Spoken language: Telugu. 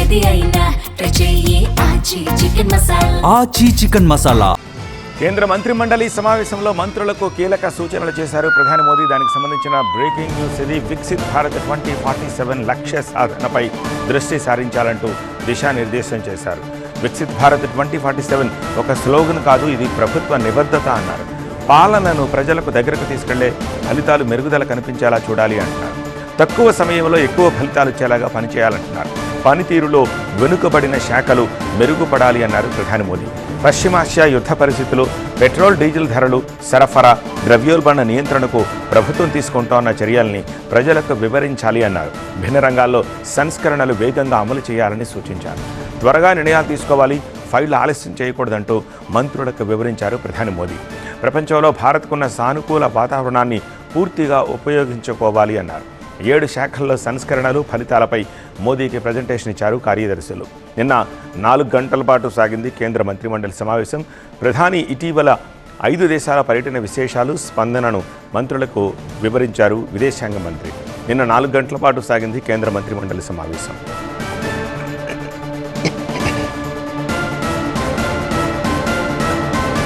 ఏది అయినా ట్రై చెయ్యి ఆచి చికెన్ మసాలా. ఆచి చికెన్ మసాలా. కేంద్ర మంత్రిమండలి సమావేశంలో మంత్రులకు కీలక సూచనలు చేశారు ప్రధాని మోదీ. దానికి సంబంధించిన బ్రేకింగ్ న్యూస్ ఇది. వికసిత్ భారత్ 2047 లక్ష్య సాధనపై దృష్టి సారించాలంటూ దిశానిర్దేశం చేశారు. వికసిత్ భారత్ 2047 ఒక స్లోగన్ కాదు, ఇది ప్రభుత్వ నిబద్ధత అన్నారు. పాలనను ప్రజలకు దగ్గరకు తీసుకెళ్లే ఫలితాలు మెరుగుదల కనిపించేలా చూడాలి అంటున్నారు. తక్కువ సమయంలో ఎక్కువ ఫలితాలు ఇచ్చేలాగా పనిచేయాలంటున్నారు. పనితీరులో వెనుకబడిన శాఖలు మెరుగుపడాలి అన్నారు ప్రధాని మోదీ. పశ్చిమాసియా యుద్ధ పరిస్థితులు, పెట్రోల్ డీజిల్ ధరలు, సరఫరా, ద్రవ్యోల్బణ నియంత్రణకు ప్రభుత్వం తీసుకుంటోన్న చర్యల్ని ప్రజలకు వివరించాలి అన్నారు. భిన్న రంగాల్లో సంస్కరణలు వేగంగా అమలు చేయాలని సూచించారు. త్వరగా నిర్ణయాలు తీసుకోవాలి, ఫైళ్లు ఆలస్యం చేయకూడదంటూ మంత్రులకు వివరించారు ప్రధాని మోదీ. ప్రపంచంలో భారత్కున్న సానుకూల వాతావరణాన్ని పూర్తిగా ఉపయోగించుకోవాలి అన్నారు. 7 శాఖల్లో సంస్కరణలు, ఫలితాలపై మోదీకి ప్రజెంటేషన్ ఇచ్చారు కార్యదర్శులు. నిన్న 4 గంటల పాటు సాగింది కేంద్ర మంత్రిమండలి సమావేశం. ప్రధాని ఇటీవల 5 దేశాల పర్యటన విశేషాలు, స్పందనను మంత్రులకు వివరించారు విదేశాంగ మంత్రి. నిన్న 4 గంటల పాటు సాగింది కేంద్ర మంత్రిమండలి సమావేశం.